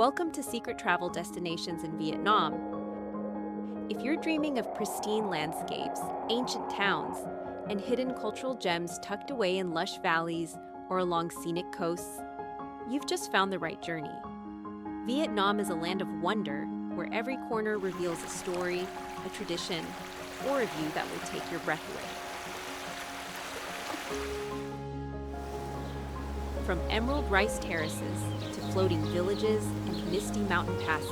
Welcome to Secret Travel Destinations in Vietnam. If you're dreaming of pristine landscapes, ancient towns, and hidden cultural gems tucked away in lush valleys or along scenic coasts, you've just found the right journey. Vietnam is a land of wonder where every corner reveals a story, a tradition, or a view that will take your breath away. From emerald rice terraces to floating villages and misty mountain passes,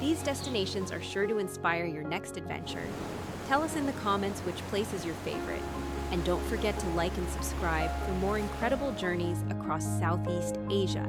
these destinations are sure to inspire your next adventure. Tell us in the comments which place is your favorite, and don't forget to like and subscribe for more incredible journeys across Southeast Asia.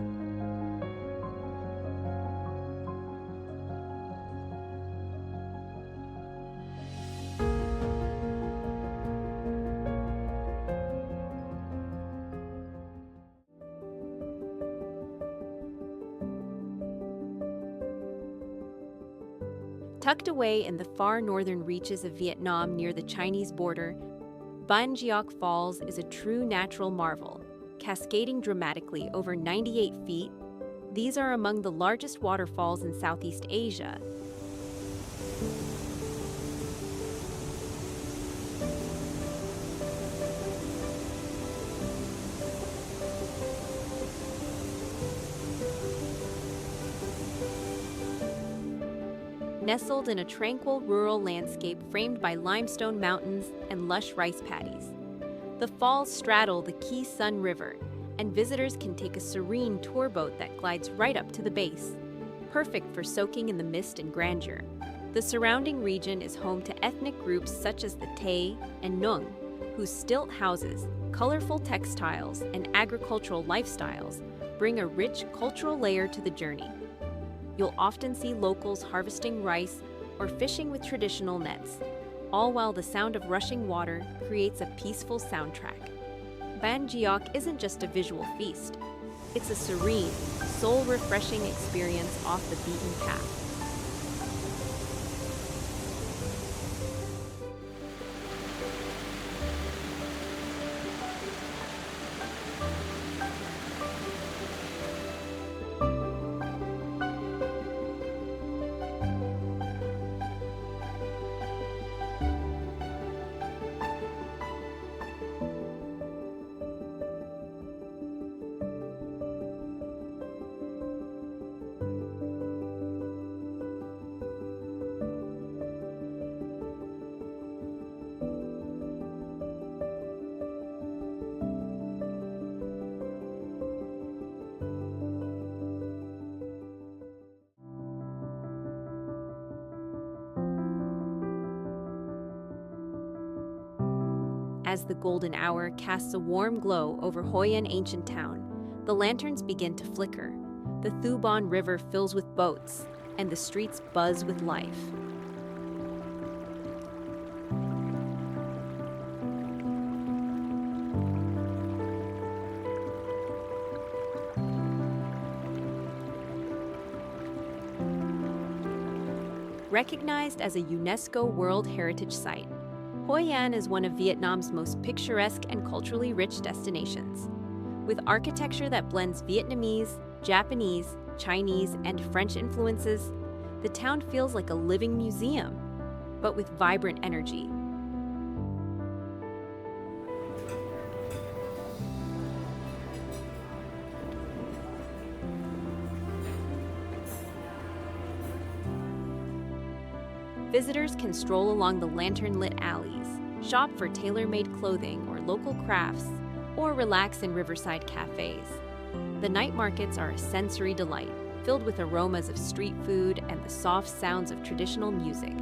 Tucked away in the far northern reaches of Vietnam near the Chinese border, Ban Giok Falls is a true natural marvel. Cascading dramatically over 98 feet, these are among the largest waterfalls in Southeast Asia. Nestled in a tranquil rural landscape framed by limestone mountains and lush rice paddies. The falls straddle the Khe Sun River, and visitors can take a serene tour boat that glides right up to the base, perfect for soaking in the mist and grandeur. The surrounding region is home to ethnic groups such as the Tay and Nung, whose stilt houses, colorful textiles, and agricultural lifestyles bring a rich cultural layer to the journey. You'll often see locals harvesting rice or fishing with traditional nets, all while the sound of rushing water creates a peaceful soundtrack. Ban Giok isn't just a visual feast. It's a serene, soul-refreshing experience off the beaten path. As the golden hour casts a warm glow over Hoi An ancient town, the lanterns begin to flicker. The Thu Bon River fills with boats, and the streets buzz with life. Recognized as a UNESCO World Heritage Site, Hoi An is one of Vietnam's most picturesque and culturally rich destinations. With architecture that blends Vietnamese, Japanese, Chinese, and French influences, the town feels like a living museum, but with vibrant energy. Visitors can stroll along the lantern-lit alleys, shop for tailor-made clothing or local crafts, or relax in riverside cafes. The night markets are a sensory delight, filled with aromas of street food and the soft sounds of traditional music.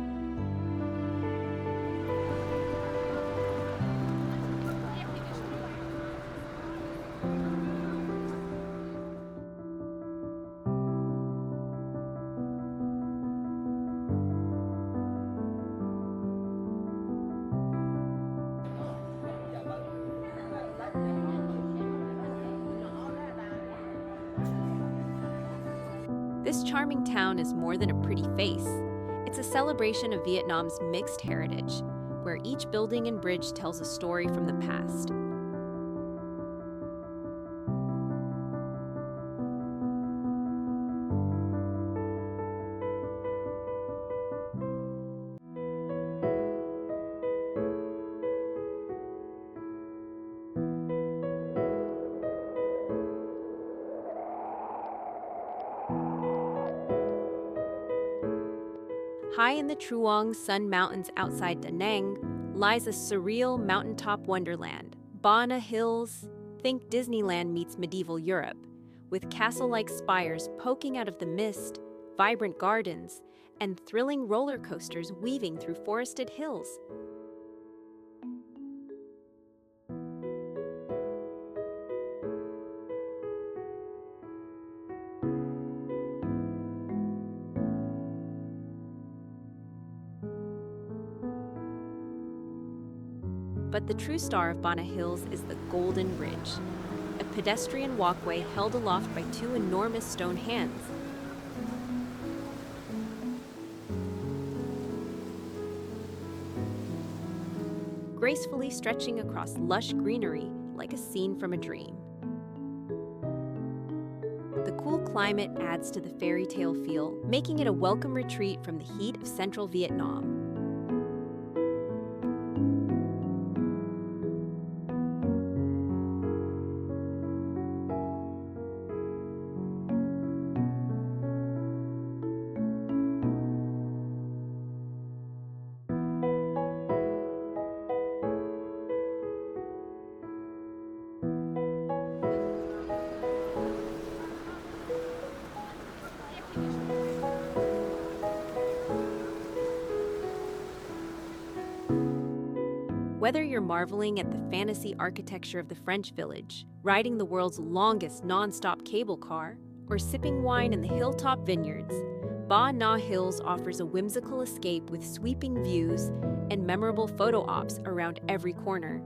This charming town is more than a pretty face. It's a celebration of Vietnam's mixed heritage, where each building and bridge tells a story from the past. High in the Truong Sun Mountains outside Da Nang lies a surreal mountaintop wonderland. Bana Hills, think Disneyland meets medieval Europe, with castle-like spires poking out of the mist, vibrant gardens, and thrilling roller coasters weaving through forested hills. But the true star of Bana Hills is the Golden Ridge, a pedestrian walkway held aloft by two enormous stone hands. Gracefully stretching across lush greenery like a scene from a dream. The cool climate adds to the fairy tale feel, making it a welcome retreat from the heat of central Vietnam. Whether you're marveling at the fantasy architecture of the French village, riding the world's longest non-stop cable car, or sipping wine in the hilltop vineyards, Ba Na Hills offers a whimsical escape with sweeping views and memorable photo ops around every corner.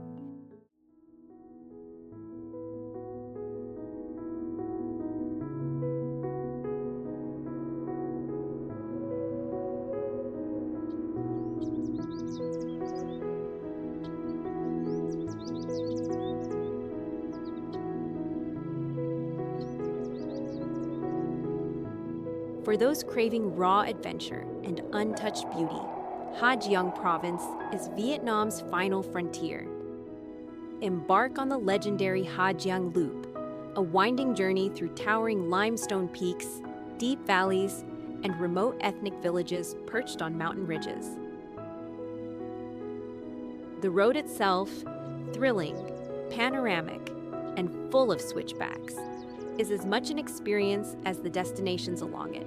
For those craving raw adventure and untouched beauty, Ha Giang Province is Vietnam's final frontier. Embark on the legendary Ha Giang Loop, a winding journey through towering limestone peaks, deep valleys, and remote ethnic villages perched on mountain ridges. The road itself, thrilling, panoramic, and full of switchbacks, is as much an experience as the destinations along it.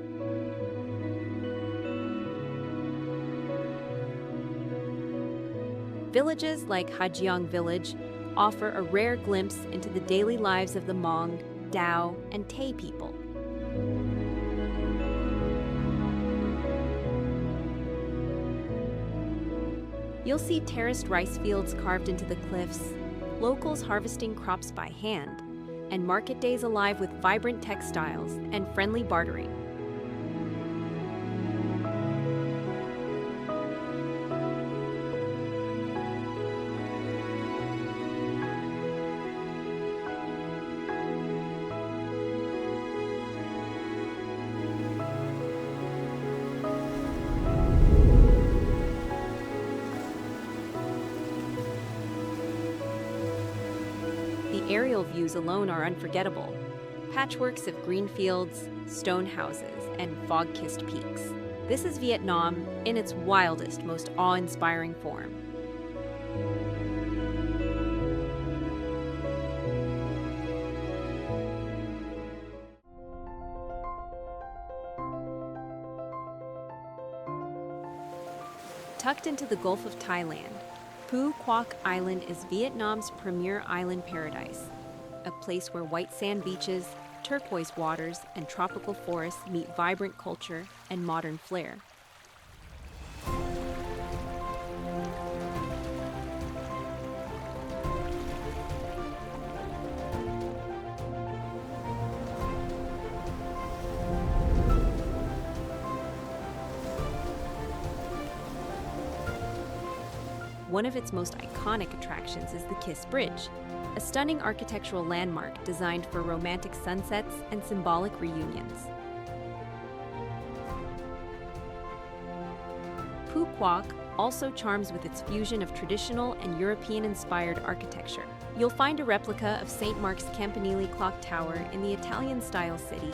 Villages like Ha Giang Village offer a rare glimpse into the daily lives of the Hmong, Dao, and Tay people. You'll see terraced rice fields carved into the cliffs, locals harvesting crops by hand, and market days alive with vibrant textiles and friendly bartering. The aerial views alone are unforgettable. Patchworks of green fields, stone houses, and fog-kissed peaks. This is Vietnam in its wildest, most awe-inspiring form. Tucked into the Gulf of Thailand, Phu Quoc Island is Vietnam's premier island paradise, a place where white sand beaches, turquoise waters, and tropical forests meet vibrant culture and modern flair. One of its most iconic attractions is the Kiss Bridge, a stunning architectural landmark designed for romantic sunsets and symbolic reunions. Phu Quoc also charms with its fusion of traditional and European-inspired architecture. You'll find a replica of St. Mark's Campanile Clock Tower in the Italian-style city.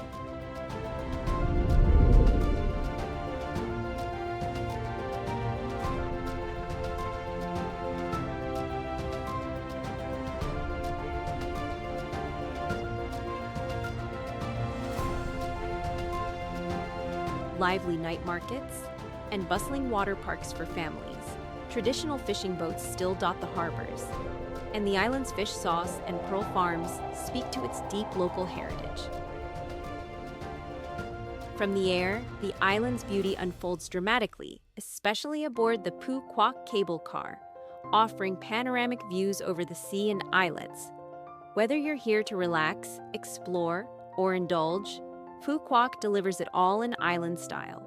lively night markets, and bustling water parks for families. Traditional fishing boats still dot the harbors, and the island's fish sauce and pearl farms speak to its deep local heritage. From the air, the island's beauty unfolds dramatically, especially aboard the Phu Quoc cable car, offering panoramic views over the sea and islets. Whether you're here to relax, explore, or indulge, Phu Quoc delivers it all in island style.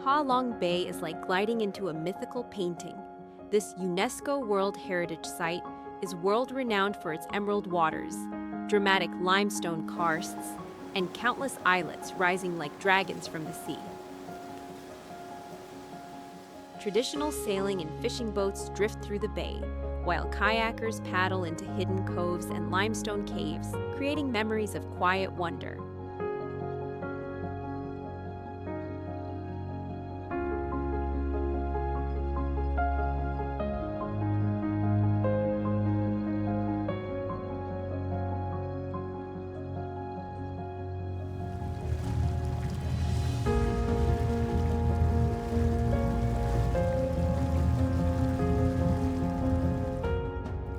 Ha Long Bay is like gliding into a mythical painting. This UNESCO World Heritage Site is world-renowned for its emerald waters, dramatic limestone karsts, and countless islets rising like dragons from the sea. Traditional sailing and fishing boats drift through the bay, while kayakers paddle into hidden coves and limestone caves, creating memories of quiet wonder.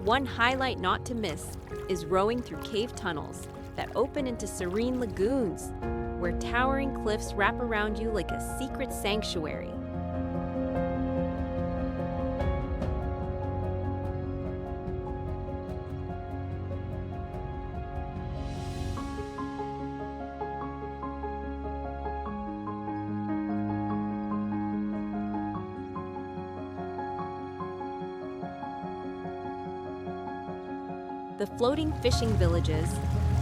One highlight not to miss is rowing through cave tunnels that open into serene lagoons, where towering cliffs wrap around you like a secret sanctuary. The floating fishing villages,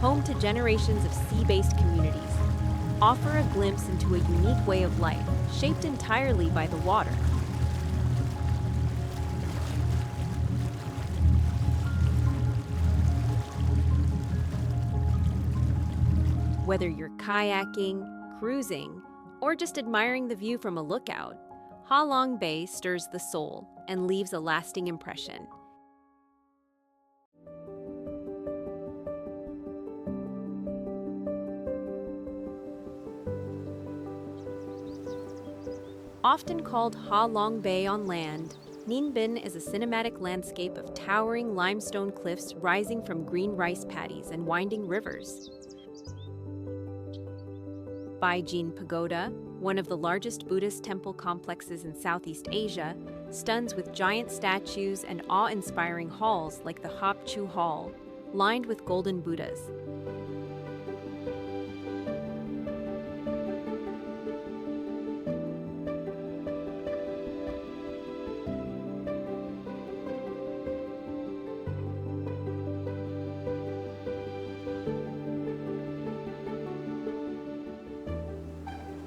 home to generations of sea-based communities, offer a glimpse into a unique way of life shaped entirely by the water. Whether you're kayaking, cruising, or just admiring the view from a lookout, Ha Long Bay stirs the soul and leaves a lasting impression. Often called Ha Long Bay on land, Ninh Binh is a cinematic landscape of towering limestone cliffs rising from green rice paddies and winding rivers. Baijin Pagoda, one of the largest Buddhist temple complexes in Southeast Asia, stuns with giant statues and awe-inspiring halls like the Hop Chu Hall, lined with golden Buddhas.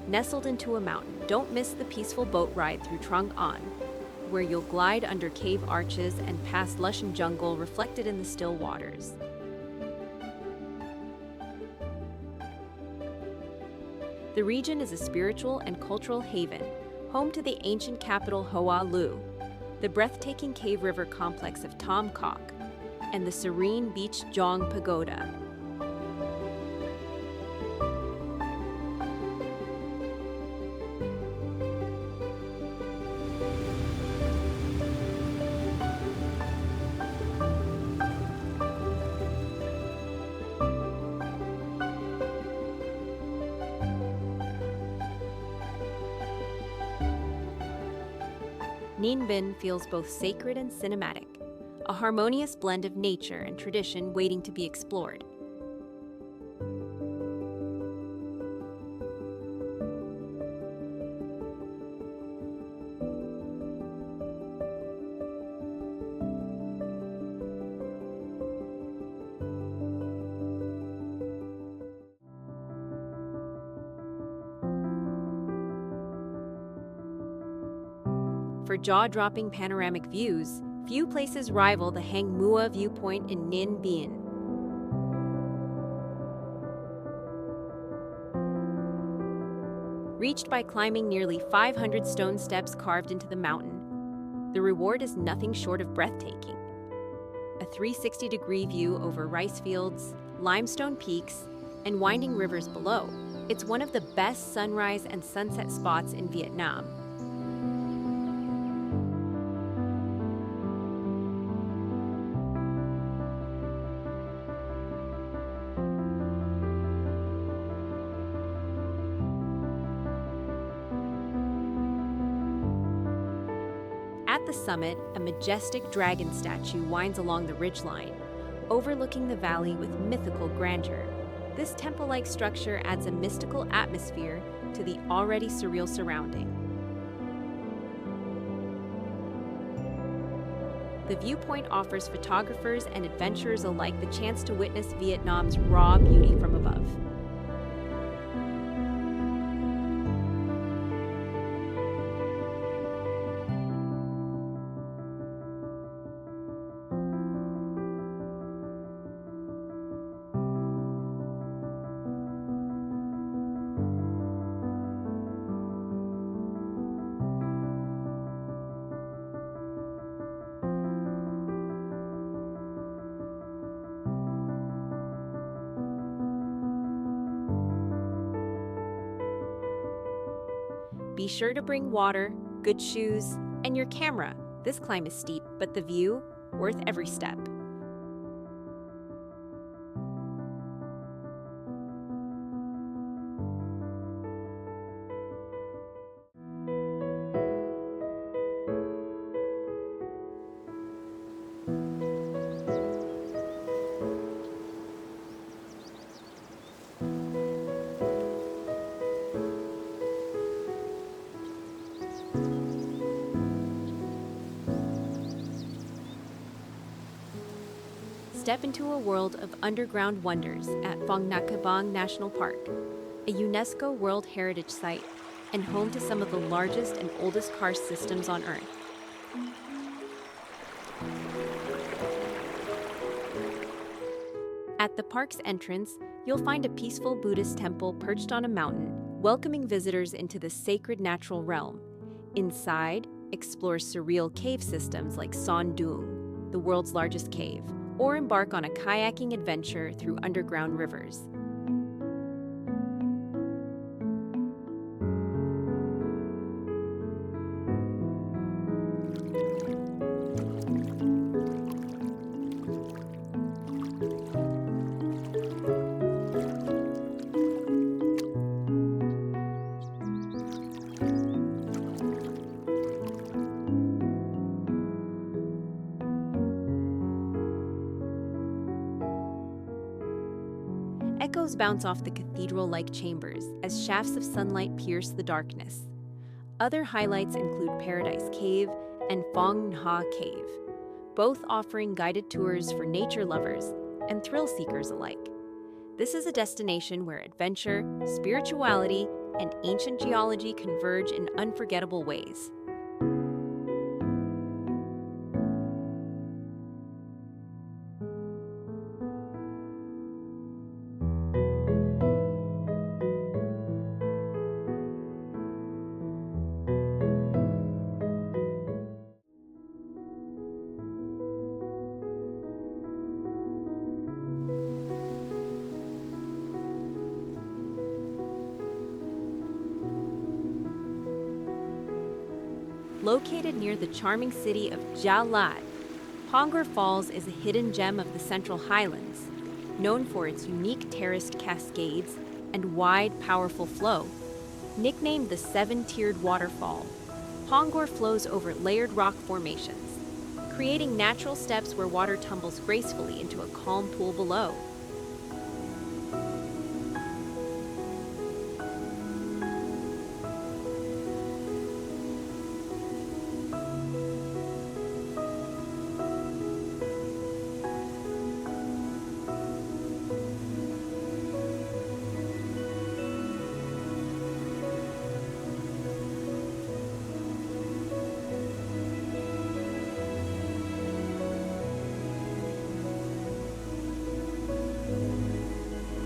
Nestled into a mountain, don't miss the peaceful boat ride through Trong An, where you'll glide under cave arches and past lush and jungle reflected in the still waters. The region is a spiritual and cultural haven, home to the ancient capital Hoa Lu, the breathtaking cave river complex of Tom Kok, and the serene beach Jong Pagoda. Ninh Binh feels both sacred and cinematic, a harmonious blend of nature and tradition waiting to be explored. For jaw-dropping panoramic views, few places rival the Hang Mua viewpoint in Ninh Bien. Reached by climbing nearly 500 stone steps carved into the mountain, the reward is nothing short of breathtaking. A 360-degree view over rice fields, limestone peaks, and winding rivers below. It's one of the best sunrise and sunset spots in Vietnam. At the summit, a majestic dragon statue winds along the ridgeline, overlooking the valley with mythical grandeur. This temple-like structure adds a mystical atmosphere to the already surreal surrounding. The viewpoint offers photographers and adventurers alike the chance to witness Vietnam's raw beauty from above. Be sure to bring water, good shoes, and your camera. This climb is steep, but the view, worth every step. Step into a world of underground wonders at Phong Nha Bang National Park, a UNESCO World Heritage Site and home to some of the largest and oldest karst systems on Earth. At the park's entrance, you'll find a peaceful Buddhist temple perched on a mountain, welcoming visitors into the sacred natural realm. Inside, explore surreal cave systems like Son Doong, the world's largest cave, or embark on a kayaking adventure through underground rivers. Echoes bounce off the cathedral-like chambers as shafts of sunlight pierce the darkness. Other highlights include Paradise Cave and Phong Nha Cave, both offering guided tours for nature lovers and thrill seekers alike. This is a destination where adventure, spirituality, and ancient geology converge in unforgettable ways. Located near the charming city of Gia Lat, Hongor Falls is a hidden gem of the Central Highlands, known for its unique terraced cascades and wide, powerful flow. Nicknamed the seven-tiered waterfall, Hongor flows over layered rock formations, creating natural steps where water tumbles gracefully into a calm pool below.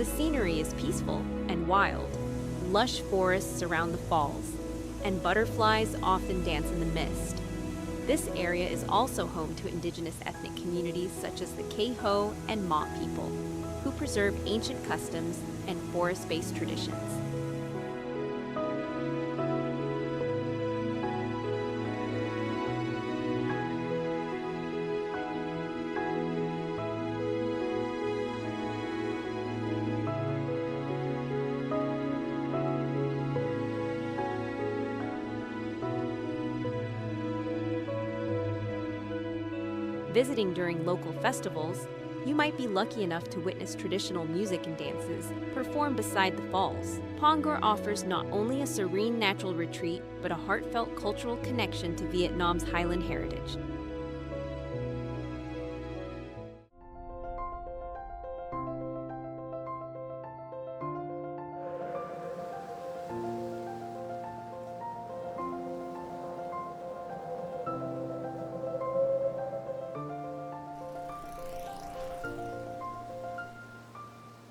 scenery is peaceful and wild. Lush forests surround the falls, and butterflies often dance in the mist. This area is also home to indigenous ethnic communities such as the Keho and Ma people, who preserve ancient customs and forest-based traditions. Visiting during local festivals, you might be lucky enough to witness traditional music and dances performed beside the falls. Pongor offers not only a serene natural retreat, but a heartfelt cultural connection to Vietnam's highland heritage.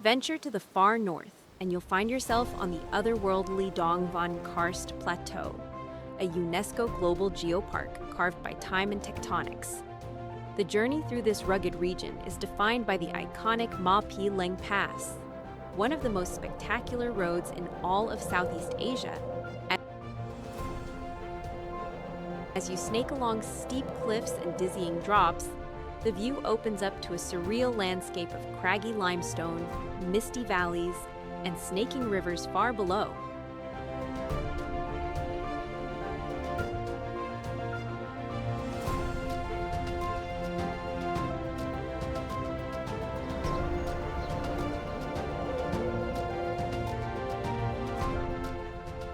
Venture to the far north, and you'll find yourself on the otherworldly Dong Van Karst Plateau, a UNESCO Global Geopark carved by time and tectonics. The journey through this rugged region is defined by the iconic Ma Pi Leng Pass, one of the most spectacular roads in all of Southeast Asia. As you snake along steep cliffs and dizzying drops, the view opens up to a surreal landscape of craggy limestone, misty valleys, and snaking rivers far below.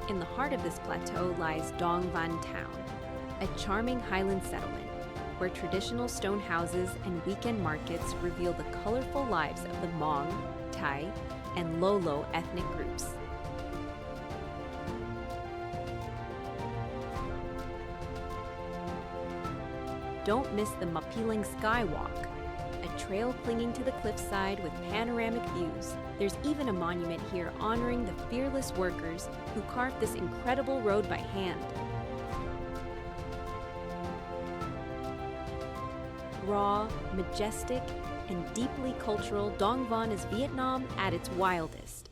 In the heart of this plateau lies Dong Van Town, a charming highland settlement where traditional stone houses and weekend markets reveal the colorful lives of the Hmong, Thai, and Lolo ethnic groups. Don't miss the Mapiling Skywalk, a trail clinging to the cliffside with panoramic views. There's even a monument here honoring the fearless workers who carved this incredible road by hand. Raw, majestic, and deeply cultural, Dong Van is Vietnam at its wildest.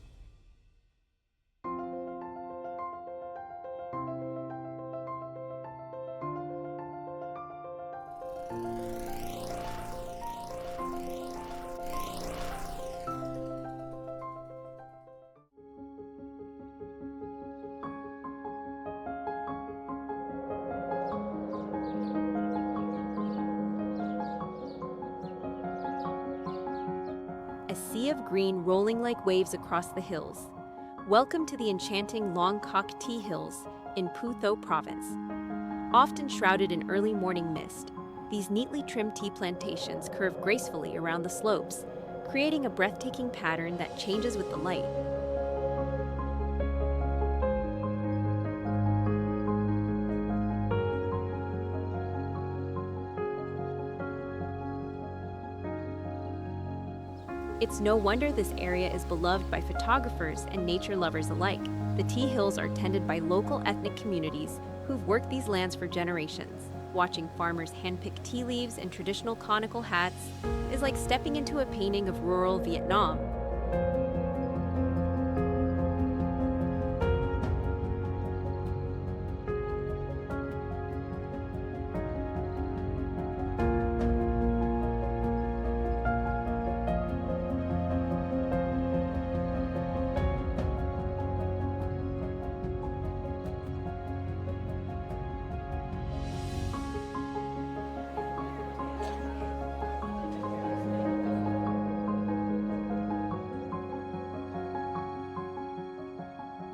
A sea of green rolling like waves across the hills. Welcome to the enchanting Long Kok Tea Hills in Phu Tho Province. Often shrouded in early morning mist, these neatly trimmed tea plantations curve gracefully around the slopes, creating a breathtaking pattern that changes with the light. It's no wonder this area is beloved by photographers and nature lovers alike. The tea hills are tended by local ethnic communities who've worked these lands for generations. Watching farmers handpick tea leaves in traditional conical hats is like stepping into a painting of rural Vietnam.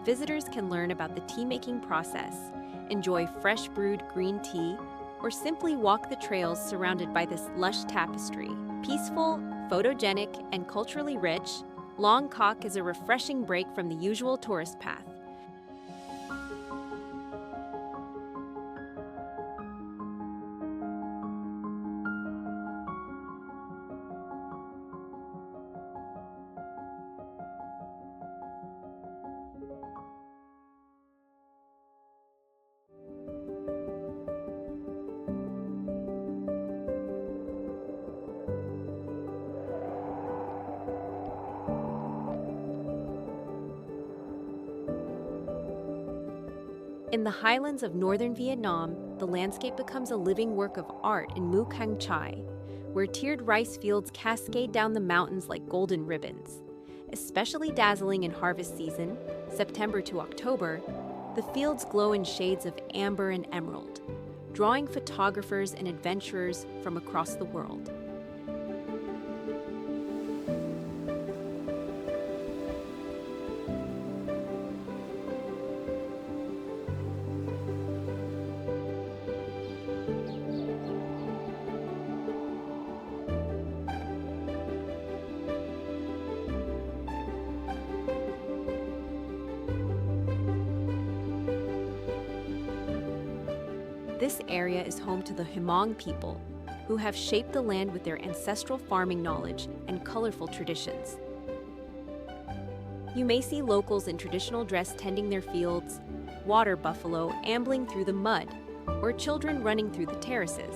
Visitors can learn about the tea-making process, enjoy fresh brewed green tea, or simply walk the trails surrounded by this lush tapestry. Peaceful, photogenic, and culturally rich, Long Kok is a refreshing break from the usual tourist path. In the highlands of northern Vietnam, the landscape becomes a living work of art in Mu Cang Chai, where tiered rice fields cascade down the mountains like golden ribbons. Especially dazzling in harvest season, September to October, the fields glow in shades of amber and emerald, drawing photographers and adventurers from across the world. This area is home to the Hmong people, who have shaped the land with their ancestral farming knowledge and colorful traditions. You may see locals in traditional dress tending their fields, water buffalo ambling through the mud, or children running through the terraces.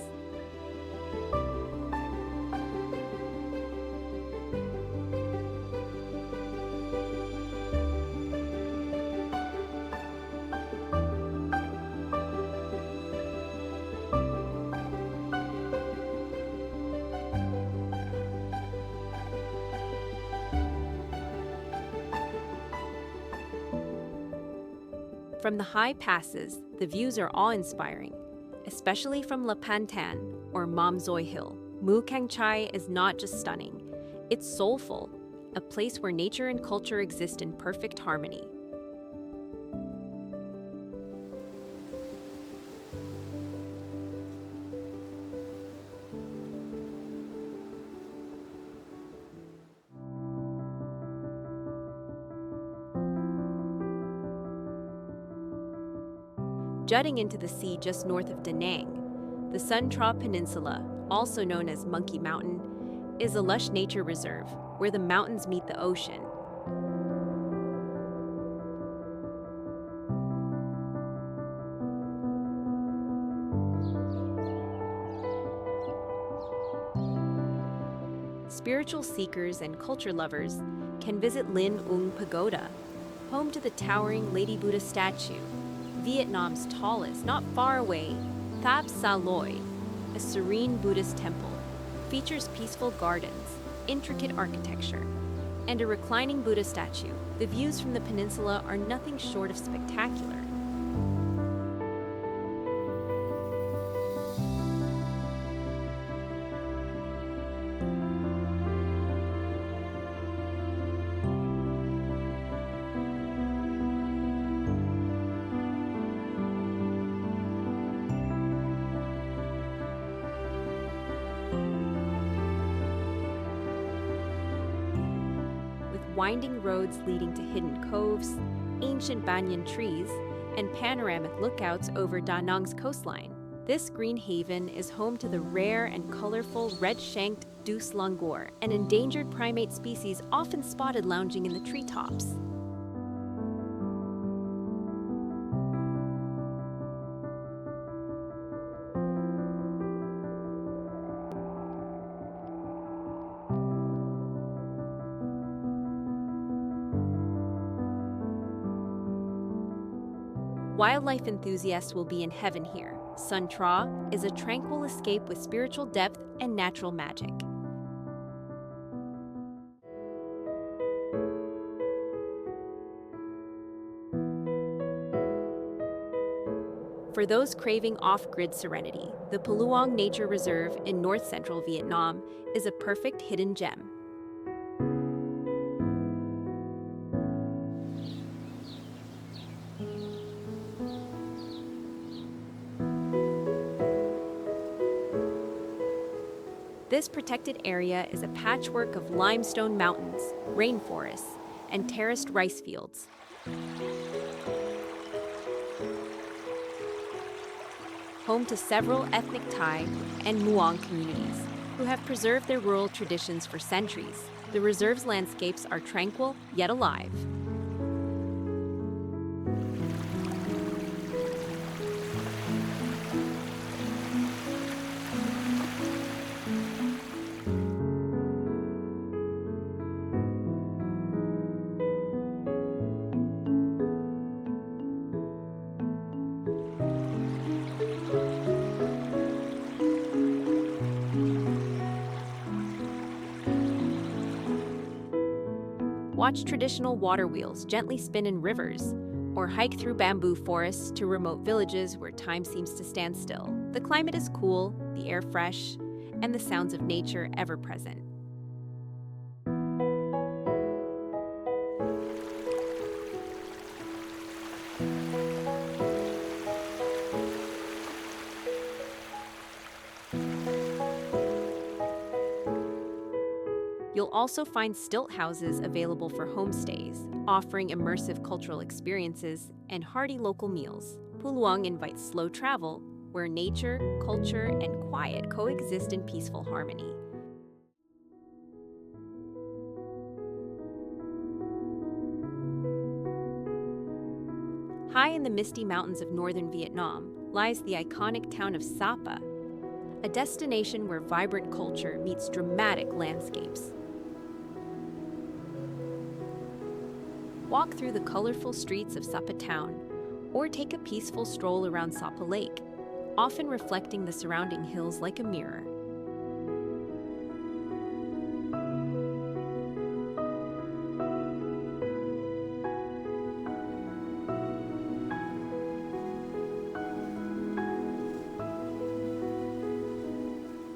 From the high passes, the views are awe-inspiring, especially from La Pantan, or Mam Zoi Hill. Mu Cang Chai is not just stunning, it's soulful, a place where nature and culture exist in perfect harmony. Jutting into the sea just north of Da Nang, the Sun Tra Peninsula, also known as Monkey Mountain, is a lush nature reserve where the mountains meet the ocean. Spiritual seekers and culture lovers can visit Lin Ung Pagoda, home to the towering Lady Buddha statue, Vietnam's tallest, not far away. Thap Sa Loi, a serene Buddhist temple, features peaceful gardens, intricate architecture, and a reclining Buddha statue. The views from the peninsula are nothing short of spectacular. Winding roads leading to hidden coves, ancient banyan trees, and panoramic lookouts over Da Nang's coastline. This green haven is home to the rare and colorful red-shanked Deuce langur, an endangered primate species often spotted lounging in the treetops. Wildlife enthusiasts will be in heaven here. Sun Tra is a tranquil escape with spiritual depth and natural magic. For those craving off-grid serenity, the Paluong Nature Reserve in north-central Vietnam is a perfect hidden gem. This protected area is a patchwork of limestone mountains, rainforests, and terraced rice fields. Home to several ethnic Thai and Muong communities who have preserved their rural traditions for centuries. The reserve's landscapes are tranquil yet alive. Watch traditional water wheels gently spin in rivers, or hike through bamboo forests to remote villages where time seems to stand still. The climate is cool, the air fresh, and the sounds of nature ever present. You'll also find stilt houses available for homestays, offering immersive cultural experiences and hearty local meals. Puluang invites slow travel, where nature, culture, and quiet coexist in peaceful harmony. High in the misty mountains of northern Vietnam lies the iconic town of Sapa, a destination where vibrant culture meets dramatic landscapes. Walk through the colorful streets of Sapa town, or take a peaceful stroll around Sapa Lake, often reflecting the surrounding hills like a mirror.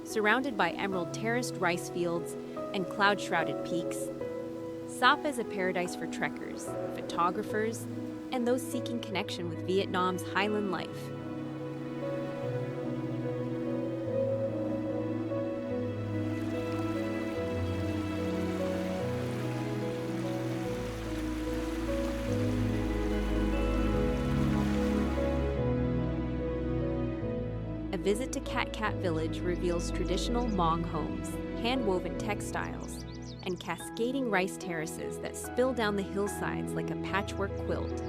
Surrounded by emerald terraced rice fields and cloud-shrouded peaks, Sapa is a paradise for trekkers, photographers, and those seeking connection with Vietnam's highland life. A visit to Cat Cat Village reveals traditional Hmong homes, hand-woven textiles, and cascading rice terraces that spill down the hillsides like a patchwork quilt.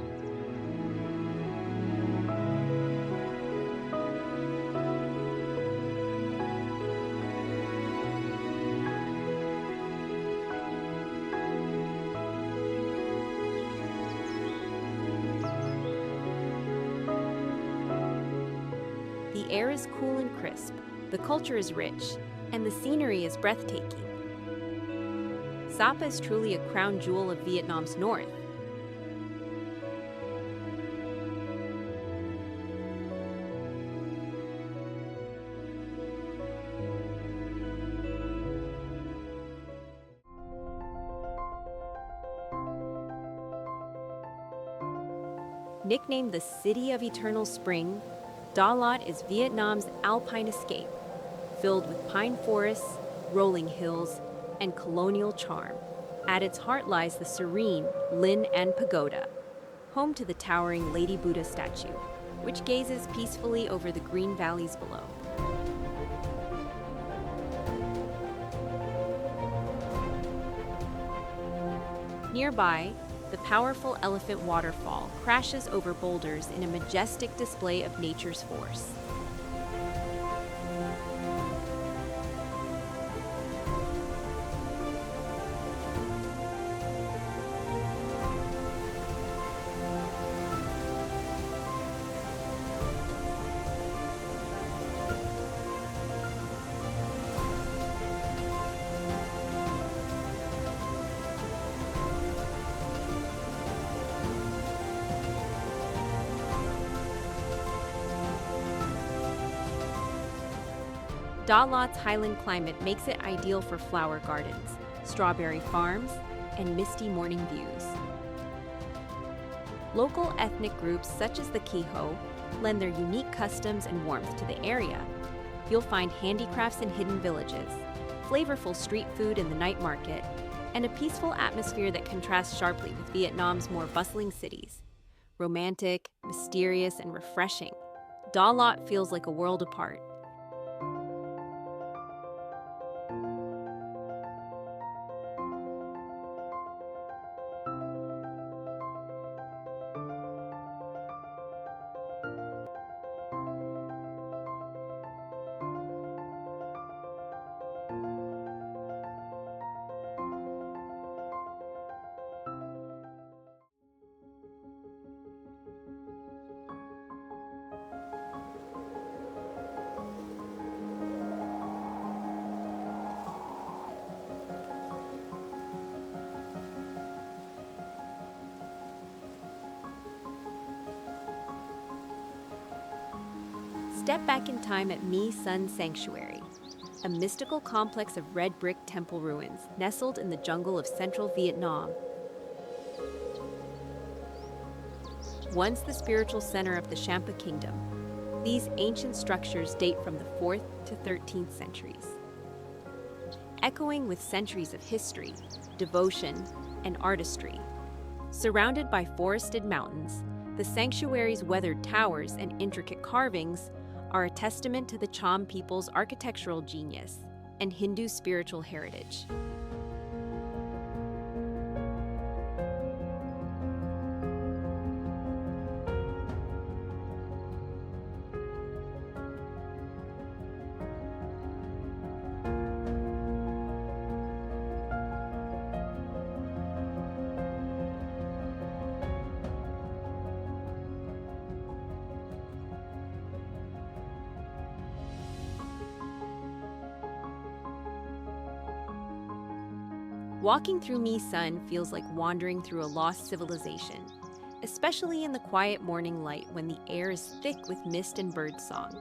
The air is cool and crisp, the culture is rich, and the scenery is breathtaking. Sapa is truly a crown jewel of Vietnam's north. Nicknamed the City of Eternal Spring, Da Lat is Vietnam's alpine escape, filled with pine forests, rolling hills, and colonial charm. At its heart lies the serene Lin An Pagoda, home to the towering Lady Buddha statue, which gazes peacefully over the green valleys below. Nearby, the powerful Elephant Waterfall crashes over boulders in a majestic display of nature's force. Da Lat's highland climate makes it ideal for flower gardens, strawberry farms, and misty morning views. Local ethnic groups such as the Kehoe lend their unique customs and warmth to the area. You'll find handicrafts in hidden villages, flavorful street food in the night market, and a peaceful atmosphere that contrasts sharply with Vietnam's more bustling cities. Romantic, mysterious, and refreshing, Da Lat feels like a world apart. Step back in time at Mi Sun Sanctuary, a mystical complex of red brick temple ruins nestled in the jungle of central Vietnam. Once the spiritual center of the Champa Kingdom, these ancient structures date from the 4th to 13th centuries. Echoing with centuries of history, devotion, and artistry. Surrounded by forested mountains, the sanctuary's weathered towers and intricate carvings are a testament to the Cham people's architectural genius and Hindu spiritual heritage. Walking through Mi Sun feels like wandering through a lost civilization, especially in the quiet morning light when the air is thick with mist and bird song.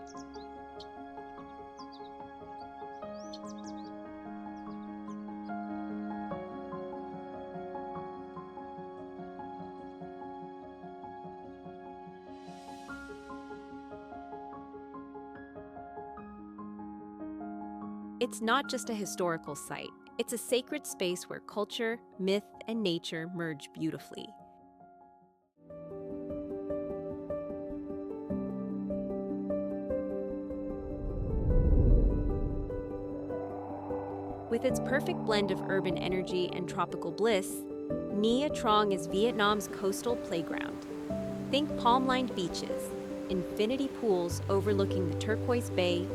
It's not just a historical site. It's a sacred space where culture, myth, and nature merge beautifully. With its perfect blend of urban energy and tropical bliss, Nha Trang is Vietnam's coastal playground. Think palm-lined beaches, infinity pools overlooking the turquoise bay,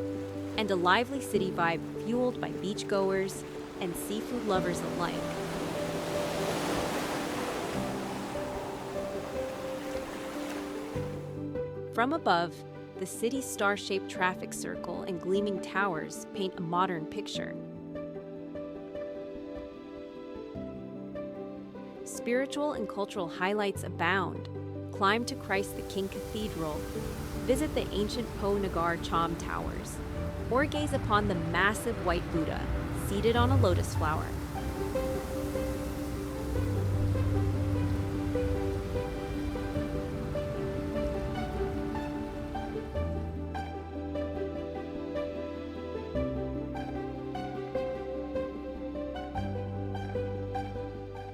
and a lively city vibe fueled by beachgoers and seafood lovers alike. From above, the city's star-shaped traffic circle and gleaming towers paint a modern picture. Spiritual and cultural highlights abound. Climb to Christ the King Cathedral, visit the ancient Po Nagar Cham Towers, or gaze upon the massive white Buddha seated on a lotus flower.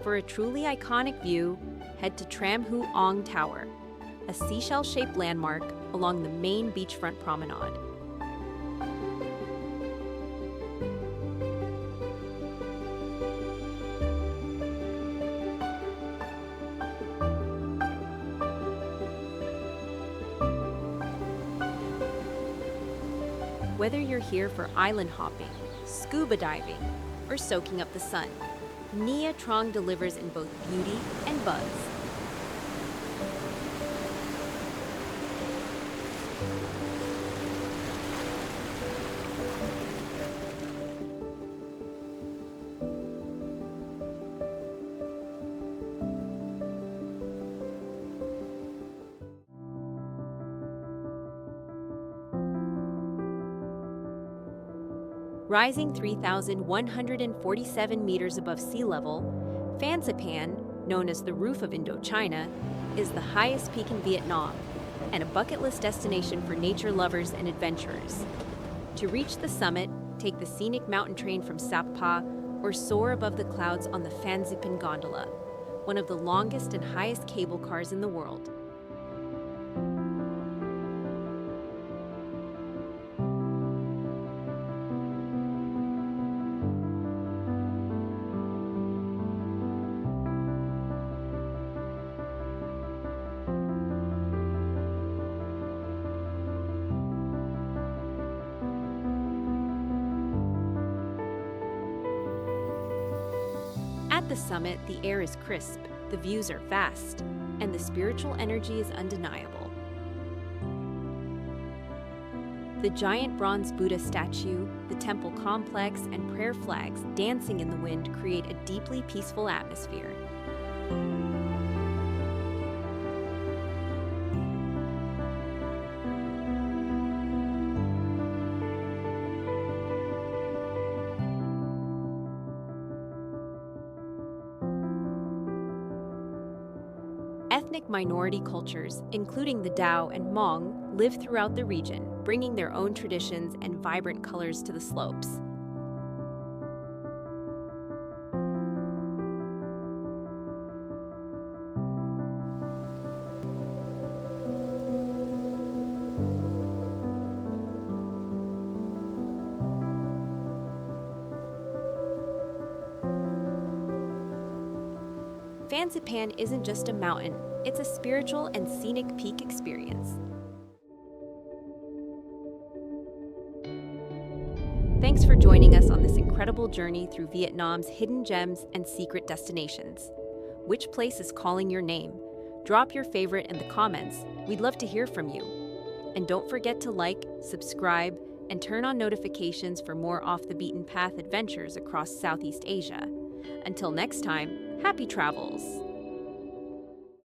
For a truly iconic view, head to Tram Hu Ong Tower, a seashell-shaped landmark along the main beachfront promenade. Whether you're here for island hopping, scuba diving, or soaking up the sun, Nha Trang delivers in both beauty and buzz. Rising 3,147 meters above sea level, Phan known as the Roof of Indochina, is the highest peak in Vietnam and a bucket list destination for nature lovers and adventurers. To reach the summit, take the scenic mountain train from Sap Pa or soar above the clouds on the Phan gondola, one of the longest and highest cable cars in the world. At the summit, the air is crisp, the views are vast, and the spiritual energy is undeniable. The giant bronze Buddha statue, the temple complex, and prayer flags dancing in the wind create a deeply peaceful atmosphere. ethnic minority cultures, including the Dao and Hmong, live throughout the region, bringing their own traditions and vibrant colors to the slopes. Fansipan isn't just a mountain, it's a spiritual and scenic peak experience. Thanks for joining us on this incredible journey through Vietnam's hidden gems and secret destinations. Which place is calling your name? Drop your favorite in the comments. We'd love to hear from you. And don't forget to like, subscribe, and turn on notifications for more off-the-beaten-path adventures across Southeast Asia. Until next time, happy travels!